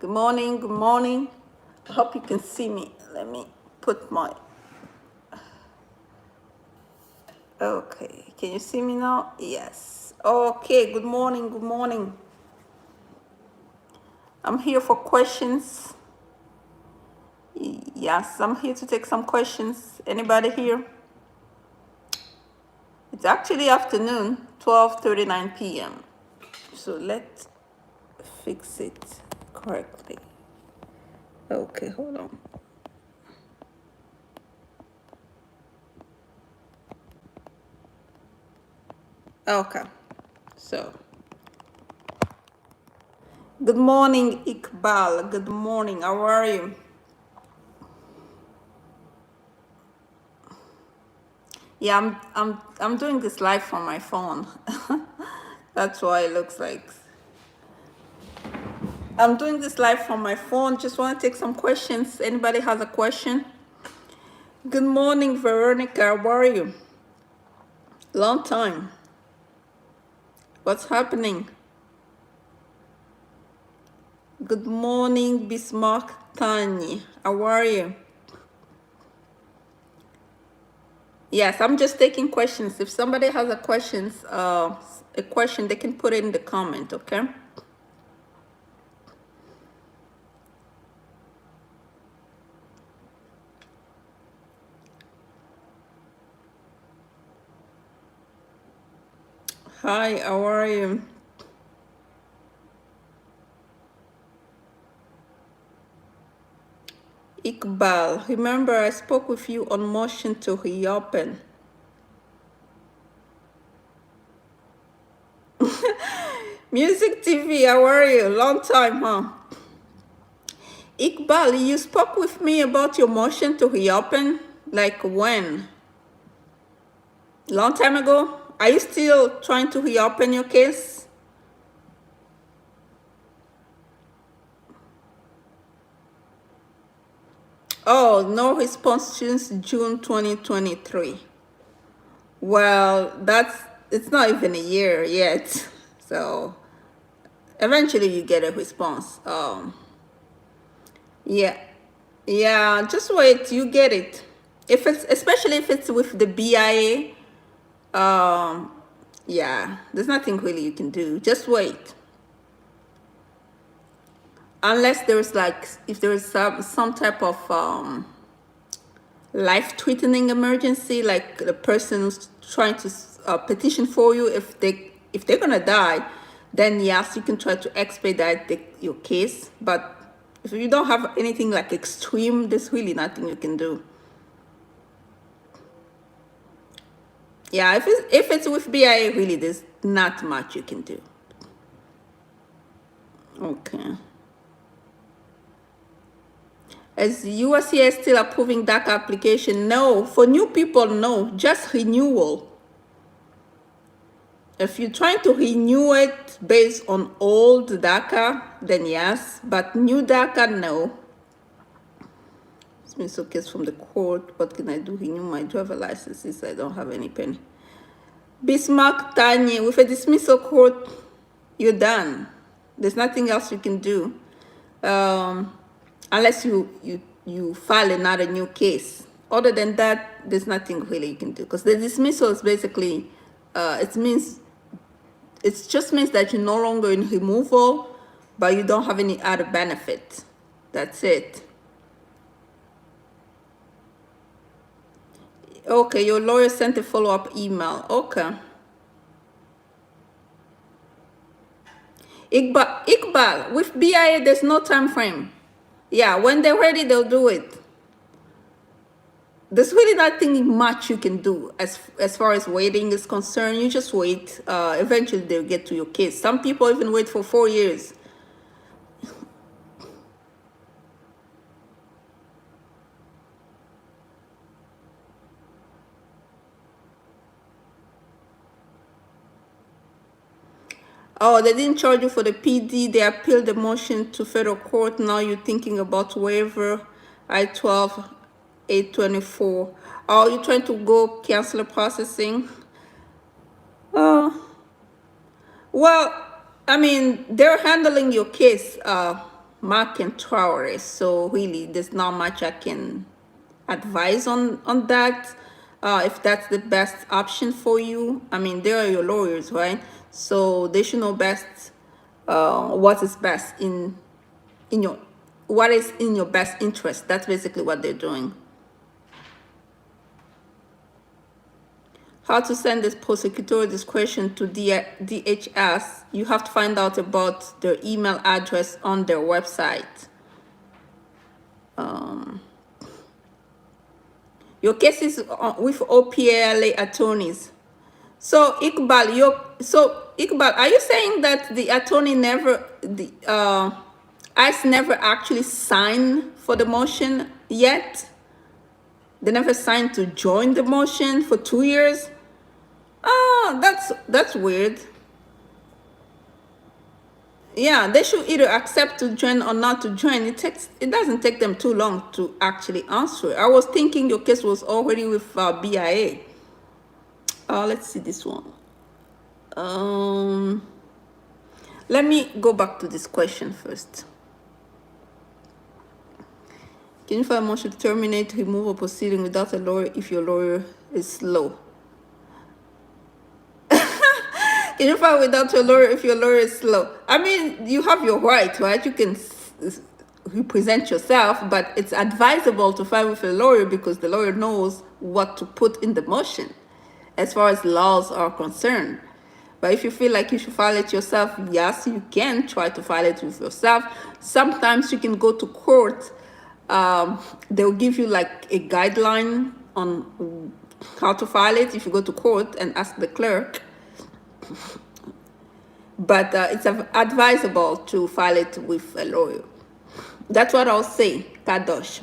Good morning, good morning. I hope you can see me. Let me put my... Okay, can you see me now? Yes. Okay, good morning, good morning. I'm here for questions. Yes, I'm here to take some questions. Anybody here? It's actually afternoon, 12:39 p.m. So let's fix it correctly. Okay, hold on. Okay, so good morning, Iqbal. Good morning. How are you? Yeah, I'm doing this live from my phone. That's why it looks like I'm doing this live from my phone. Just want to take some questions. Anybody has a question? Good morning, Veronica. How are you? Long time. What's happening? Good morning, Bismarck Tani. How are you? Yes, I'm just taking questions. If somebody has a question, they can put it in the comment, okay? Hi, how are you? Iqbal, remember I spoke with you on motion to reopen. Music TV, how are you? Long time, huh? Iqbal, you spoke with me about your motion to reopen? Like when? Long time ago? Are you still trying to reopen your case? Oh, no response since June 2023. Well, it's not even a year yet. So eventually you get a response. Yeah. Yeah, just wait, you get it. If it's especially if it's with the BIA, yeah, there's nothing really you can do. Just wait. Unless there's like if there's some type of life-threatening emergency, like the person who's trying to petition for you, if they're gonna die, then yes, you can try to expedite your case. But if you don't have anything like extreme, there's really nothing you can do. Yeah, if it's with BIA, really, there's not much you can do. Okay. Is USCIS still approving DACA application? No. For new people, no. Just renewal. If you're trying to renew it based on old DACA, then yes. But new DACA, no. Dismissal case from the court. What can I do? Renew my driver license since I don't have any penny. Bismarck Tanya, with a dismissal court, you're done. There's nothing else you can do. Unless you file another new case. Other than that, there's nothing really you can do, because the dismissal is basically it just means that you're no longer in removal, but you don't have any other benefit. That's it. Okay, your lawyer sent a follow-up email. Okay. Iqbal, with BIA, there's no time frame. Yeah, when they're ready, they'll do it. There's really nothing much you can do as far as waiting is concerned. You just wait. Eventually, they'll get to your case. Some people even wait for 4 years. Oh, they didn't charge you for the PD. They appealed the motion to federal court. Now you're thinking about waiver. I-12, 824. Oh, you're trying to go cancel the processing? Well, I mean, they're handling your case. Mark and Traore. So really, there's not much I can advise on that. If that's the best option for you, I mean, they are your lawyers, right? So they should know best what is best in your what is in your best interest. That's basically what they're doing. How to send this prosecutorial discretion to DHS? You have to find out about their email address on their website. Your case is with OPLA attorneys. So Iqbal, are you saying that the attorney never, ICE never actually signed for the motion yet? They never signed to join the motion for 2 years? Oh, that's weird. Yeah, they should either accept to join or not to join. It doesn't take them too long to actually answer. I was thinking your case was already with BIA. Let's see this one. Let me go back to this question first. Can you file a motion to terminate removal proceeding without a lawyer if your lawyer is slow? Can you file without your lawyer if your lawyer is slow? I mean, you have your right? You can represent yourself, but it's advisable to file with a lawyer because the lawyer knows what to put in the motion as far as laws are concerned. But if you feel like you should file it yourself, yes, you can try to file it with yourself. Sometimes you can go to court. They'll give you like a guideline on how to file it if you go to court and ask the clerk. But it's advisable to file it with a lawyer. That's what I'll say, Kadosh.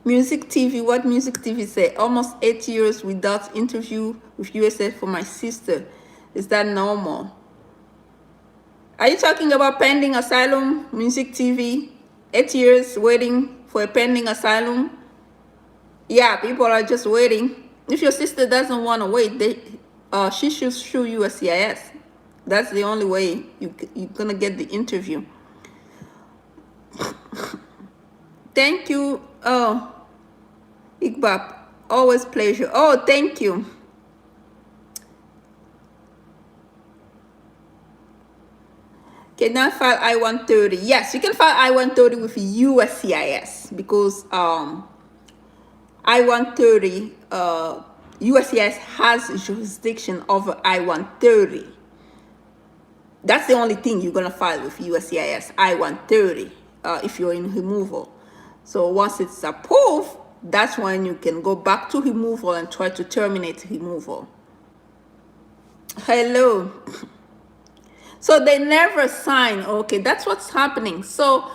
Music TV, what Music TV say? Almost 8 years without interview with USA for my sister. Is that normal? Are you talking about pending asylum, Music TV? 8 years waiting for a pending asylum? Yeah, people are just waiting. If your sister doesn't want to wait, she should sue USCIS. That's the only way you're going to get the interview. Thank you. Oh, Iqbal, always pleasure. Oh, thank you. Can I file I-130? Yes, you can file I-130 with USCIS because I-130, USCIS has jurisdiction over I-130. That's the only thing you're going to file with USCIS, I-130, if you're in removal. So once it's approved, that's when you can go back to removal and try to terminate removal. Hello. So they never sign. Okay, that's what's happening. So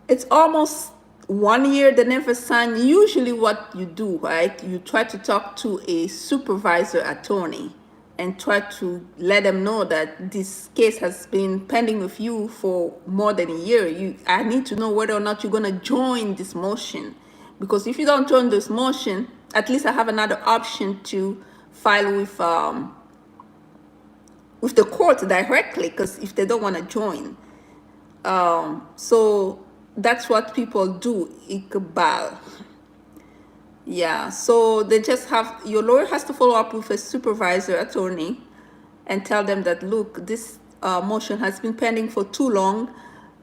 it's almost 1 year they never sign. Usually what you do, right, you try to talk to a supervisor attorney and try to let them know that this case has been pending with you for more than a year. I need to know whether or not you're going to join this motion. Because if you don't join this motion, at least I have another option to file with the court directly, because if they don't want to join. So that's what people do, Iqbal. Yeah, so they just have, your lawyer has to follow up with a supervisor attorney and tell them that, look, this motion has been pending for too long.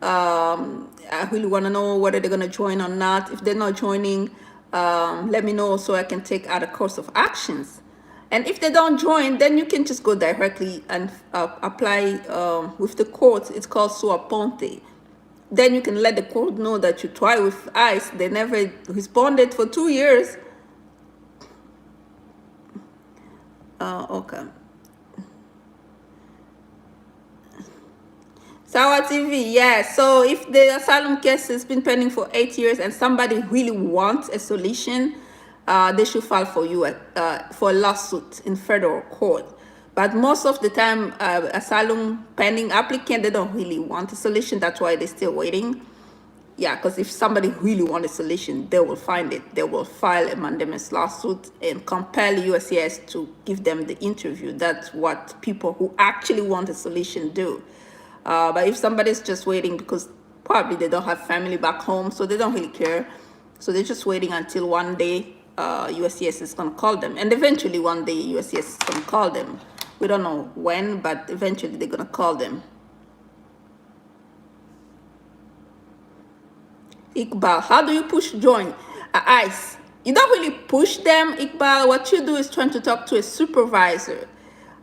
I really want to know whether they're going to join or not. If they're not joining, let me know so I can take other course of actions. And if they don't join, then you can just go directly and apply with the court. It's called sua ponte. Then you can let the court know that you try with ICE. They never responded for 2 years. Okay. Sawa TV, yeah. So if the asylum case has been pending for 8 years and somebody really wants a solution, they should file for you for a lawsuit in federal court. But most of the time, asylum pending applicant, they don't really want a solution. That's why they're still waiting. Yeah, because if somebody really wants a solution, they will find it. They will file a mandamus lawsuit and compel USCIS to give them the interview. That's what people who actually want a solution do. But if somebody's just waiting because probably they don't have family back home, so they don't really care. So they're just waiting until one day USCIS is going to call them. And eventually one day USCIS is going to call them. We don't know when, but eventually they're going to call them. Iqbal, how do you push join? ICE, you don't really push them, Iqbal. What you do is trying to talk to a supervisor,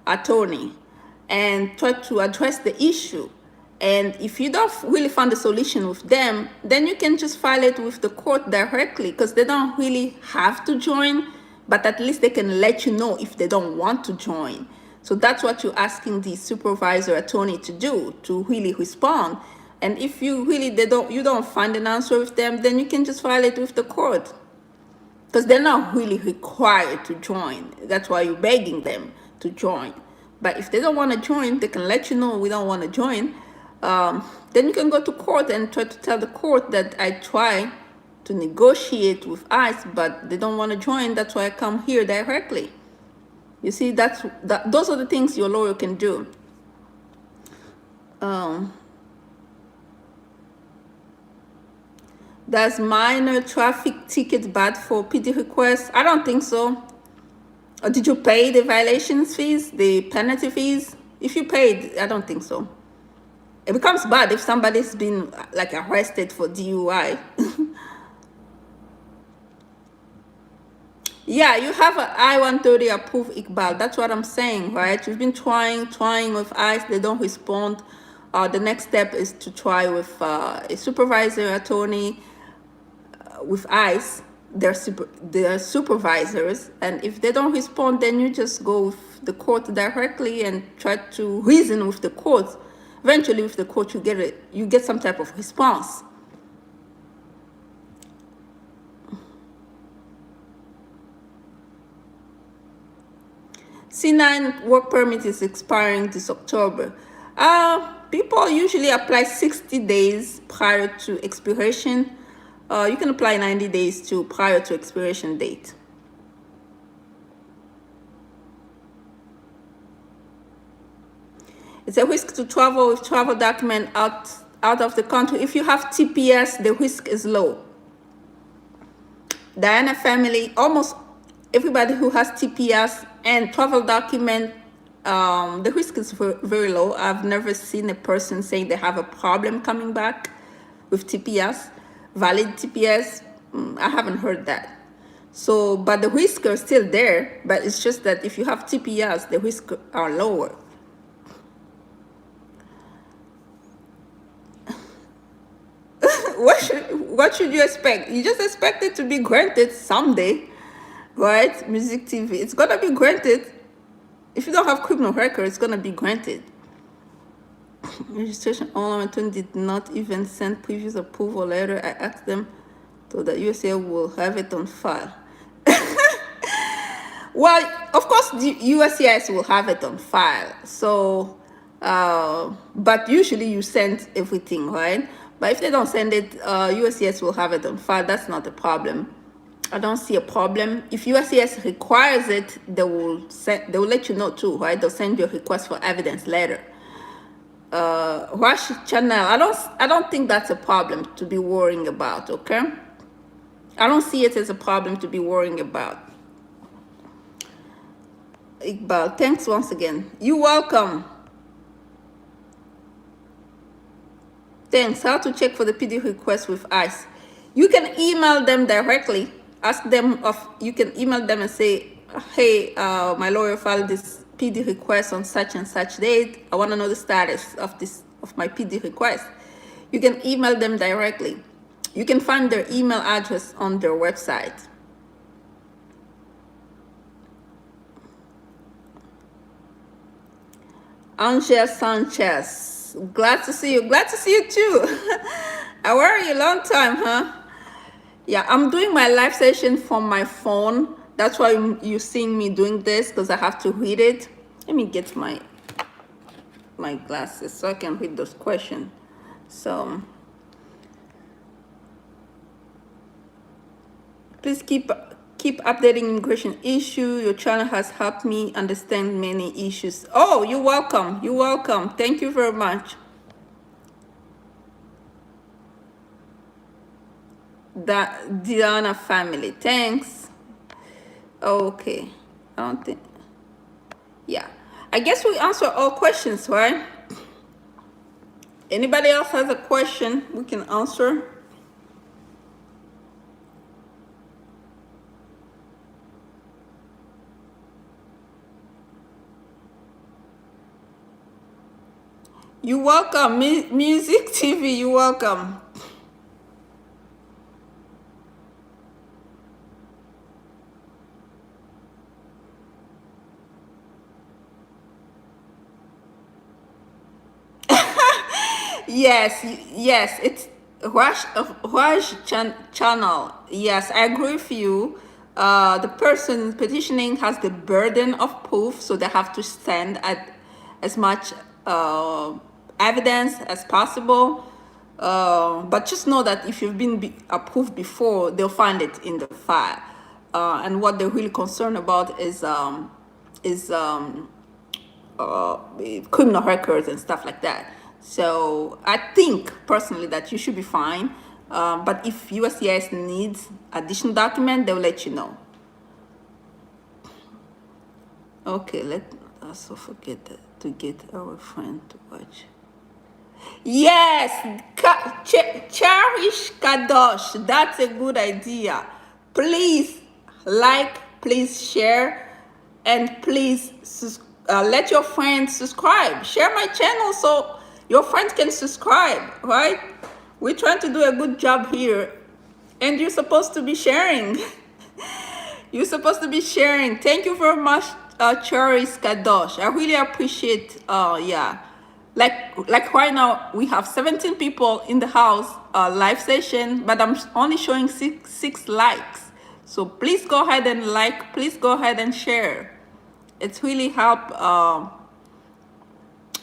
attorney, and try to address the issue. And if you don't really find a solution with them, then you can just file it with the court directly, because they don't really have to join, but at least they can let you know if they don't want to join. So that's what you're asking the supervisor attorney to do, to really respond. And if you really you don't find an answer with them, then you can just file it with the court, because they're not really required to join. That's why you're begging them to join. But if they don't want to join, they can let you know we don't want to join. Then you can go to court and try to tell the court that I try to negotiate with ICE, but they don't want to join. That's why I come here directly. You see, those are the things your lawyer can do. Does minor traffic ticket bad for PD request? I don't think so. Or did you pay the violations fees, the penalty fees? If you paid, I don't think so. It becomes bad if somebody's been like arrested for DUI. Yeah, you have an I-130 approved, Iqbal. That's what I'm saying, right? You've been trying with ICE. They don't respond. The next step is to try with a supervisor attorney with ICE. They're supervisors. And if they don't respond, then you just go with the court directly and try to reason with the court. Eventually, with the court, you get some type of response. C9 work permit is expiring this October. People usually apply 60 days prior to expiration. You can apply 90 days prior to expiration date. It's a risk to travel with travel document out of the country. If you have TPS, the risk is low. Diana family, almost everybody who has TPS and travel document, the risk is very low. I've never seen a person saying they have a problem coming back with TPS, valid TPS. I haven't heard that. So, but the risks are still there, but it's just that if you have TPS, the risks are lower. What should you expect? You just expect it to be granted someday, right? Music TV, it's gonna be granted. If you don't have criminal record, it's gonna be granted. Registration online did not even send previous approval letter. I asked them, so that USA will have it on file. Well, of course, the USCIS will have it on file. So, but usually you send everything, right? But if they don't send it, USCIS will have it on file. That's not a problem. I don't see a problem. If USCIS requires it, they will let you know too, right? They'll send you a request for evidence letter. Rush channel, I don't think that's a problem to be worrying about, okay? I don't see it as a problem to be worrying about. Iqbal, thanks once again. You're welcome. Thanks. How to check for the PD request with ICE? You can email them directly. Ask them you can email them and say, hey, my lawyer filed this PD request on such and such date. I want to know the status of my PD request. You can email them directly. You can find their email address on their website. Angel Sanchez, glad to see you. Glad to see you too. How are you? Long time, huh? Yeah, I'm doing my live session from my phone. That's why you're seeing me doing this, because I have to read it. Let me get my glasses so I can read those questions. So please keep updating immigration issue. Your channel has helped me understand many issues. Oh, you're welcome. You're welcome. Thank you very much. That Diana family. Thanks. Okay. I don't think. Yeah. I guess we answer all questions, right? Anybody else has a question we can answer? You're welcome. Music TV, you're welcome. Yes, yes, it's channel. Yes, I agree with you. The person petitioning has the burden of proof, so they have to stand at as much evidence as possible. But just know that if you've been approved before, they'll find it in the file. And what they're really concerned about is criminal records and stuff like that. So I think personally that you should be fine. But if USCIS needs additional document, they'll let you know. Okay, let also forget to get our friend to watch. Yes, cherish Kadosh. That's a good idea. Please like, please share, and please let your friends subscribe. Share my channel so your friends can subscribe, right? We're trying to do a good job here, and you're supposed to be sharing. You're supposed to be sharing. Thank you very much, Charis Kadosh. I really appreciate, yeah. Like right now, we have 17 people in the house live session, but I'm only showing six likes. So please go ahead and like, please go ahead and share. It's really help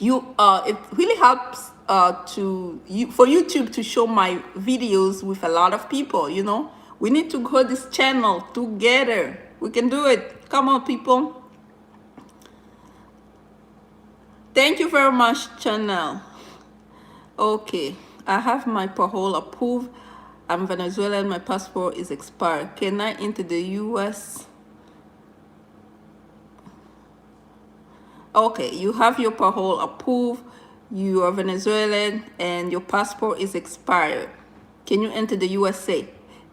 it really helps for YouTube to show my videos with a lot of people, you know. We need to grow this channel together. We can do it. Come on, people. Thank you very much, channel. Okay, I have my parole approved. I'm Venezuelan. My passport is expired. Can I enter the US? Okay, you have your parole approved. You are Venezuelan and your passport is expired. Can you enter the USA?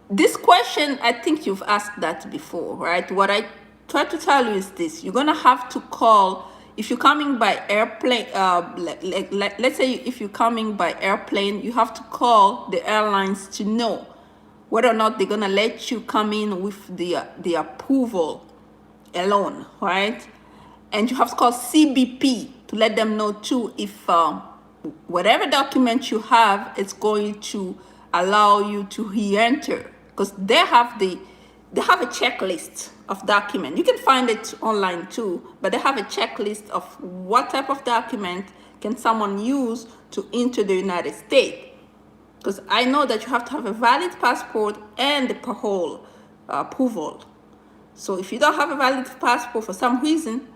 This question, I think you've asked that before, right? What I try to tell you is this: you're gonna have to call if you're coming by airplane. Let's say if you're coming by airplane, you have to call the airlines to know whether or not they're gonna let you come in with the approval alone, right? And you have to call CBP to let them know too if whatever document you have is going to allow you to re-enter, because they have a checklist of document. You can find it online too, but they have a checklist of what type of document can someone use to enter the United States. Because I know that you have to have a valid passport and the parole approval. So if you don't have a valid passport for some reason,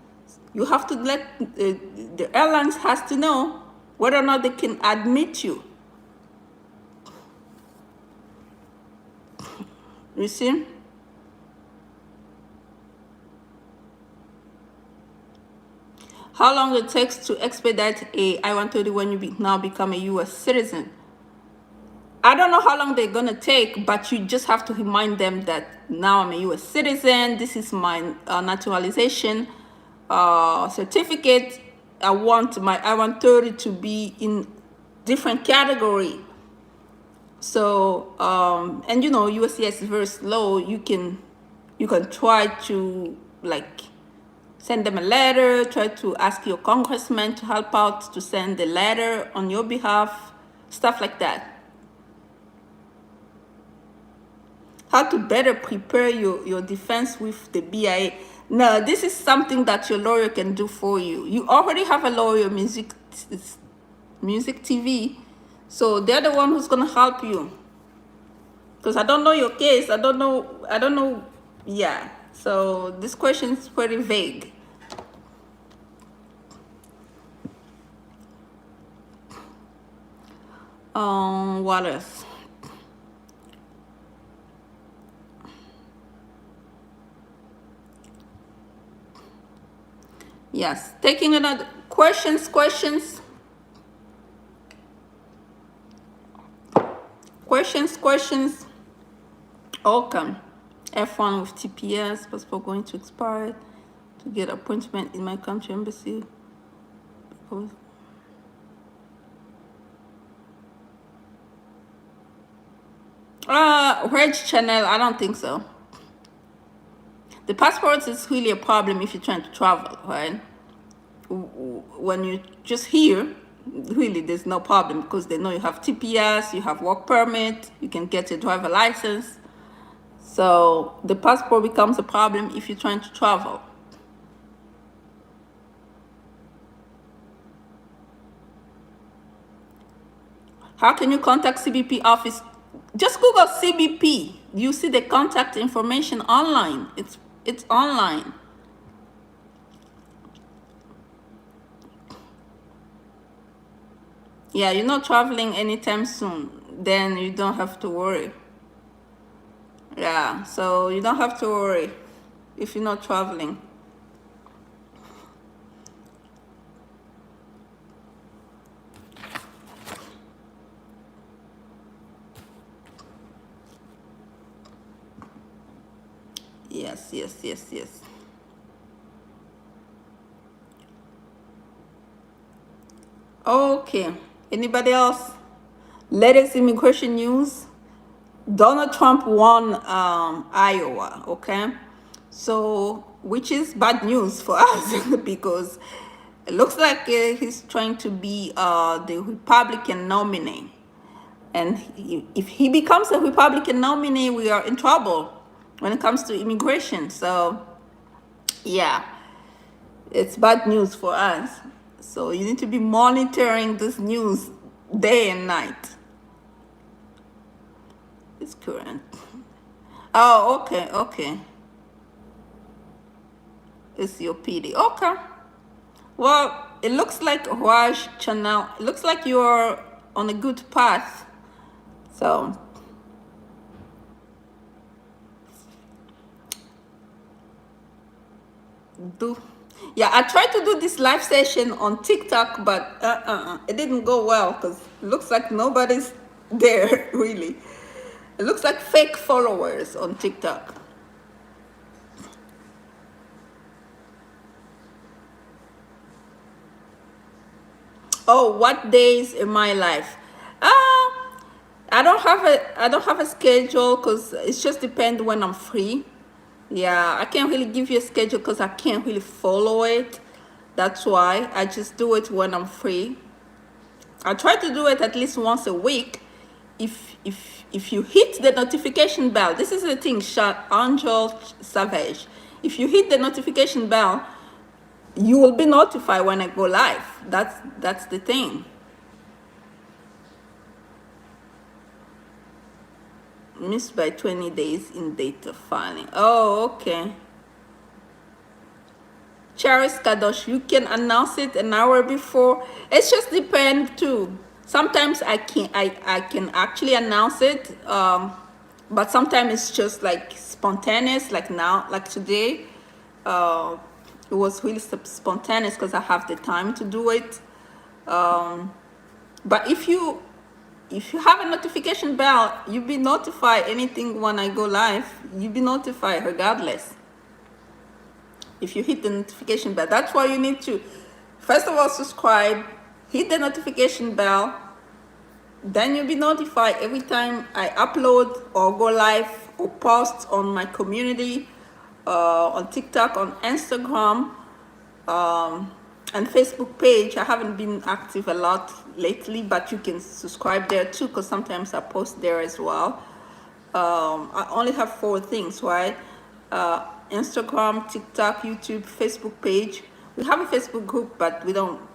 you have to let the airlines has to know whether or not they can admit you. You see? How long it takes to expedite a I-130 when you now become a U.S. citizen? I don't know how long they're gonna take, but you just have to remind them that now I'm a U.S. citizen. This is my naturalization certificate. I want my I-130 to be in different category. So and you know, USCIS is very slow. You can try to like send them a letter, try to ask your congressman to help out to send the letter on your behalf, stuff like that. How to better prepare your defense with the BIA. No, this is something that your lawyer can do for you. You already have a lawyer, music TV, so they're the one who's gonna help you. Because I don't know your case. I don't know. Yeah. So this question is pretty vague. What else? Yes, taking another questions. Questions. Okay. F1 with TPS, passport going to expire to get appointment in my country embassy. Reg channel, I don't think so. The passport is really a problem if you're trying to travel, right? When you're just here, really there's no problem because they know you have TPS, you have work permit, you can get a driver license. So the passport becomes a problem if you're trying to travel. How can you contact CBP office? Just Google CBP. You see the contact information online. It's online. Yeah, you're not traveling anytime soon. Then you don't have to worry. Yeah, so you don't have to worry if you're not traveling. Yes. Okay. Anybody else? Latest immigration news. Donald Trump won Iowa, okay? So, which is bad news for us because it looks like he's trying to be the Republican nominee. And if he becomes a Republican nominee, we are in trouble when it comes to immigration. So, yeah, it's bad news for us. So you need to be monitoring this news day and night. It's current. Oh, okay. It's your PD. Okay. Well, it looks like Raj Channel. It looks like you're on a good path. So I tried to do this live session on TikTok, but it didn't go well because it looks like nobody's there really. It looks like fake followers on TikTok. Oh, what days in my life? I don't have a schedule because it just depends when I'm free. Yeah, I can't really give you a schedule because I can't really follow it. That's why I just do it when I'm free. I try to do it at least once a week. If you hit the notification bell, this is the thing, Angel Savage. If you hit the notification bell, you will be notified when I go live. That's the thing. Missed by 20 days in data filing. Oh, okay. Charis Kadosh, you can announce it an hour before. It just depends too. Sometimes I can actually announce it, but sometimes it's just like spontaneous, like now, like today. It was really spontaneous because I have the time to do it. But if you have a notification bell, you'll be notified anything when I go live. You'll be notified regardless. If you hit the notification bell, that's why you need to, first of all, subscribe, hit the notification bell, then you'll be notified every time I upload or go live or post on my community, on TikTok, on Instagram, and Facebook page. I haven't been active a lot lately, but you can subscribe there too because sometimes I post there as well. I only have 4 things, right? Instagram, TikTok, YouTube, Facebook page. We have a Facebook group, but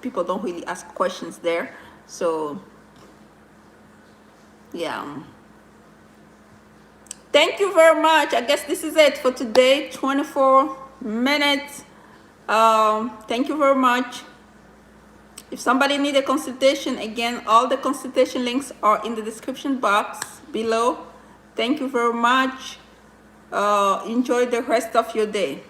people don't really ask questions there. So yeah. Thank you very much. I guess this is it for today. 24 minutes. Thank you very much. If somebody needs a consultation, again, all the consultation links are in the description box below. Thank you very much. Enjoy the rest of your day.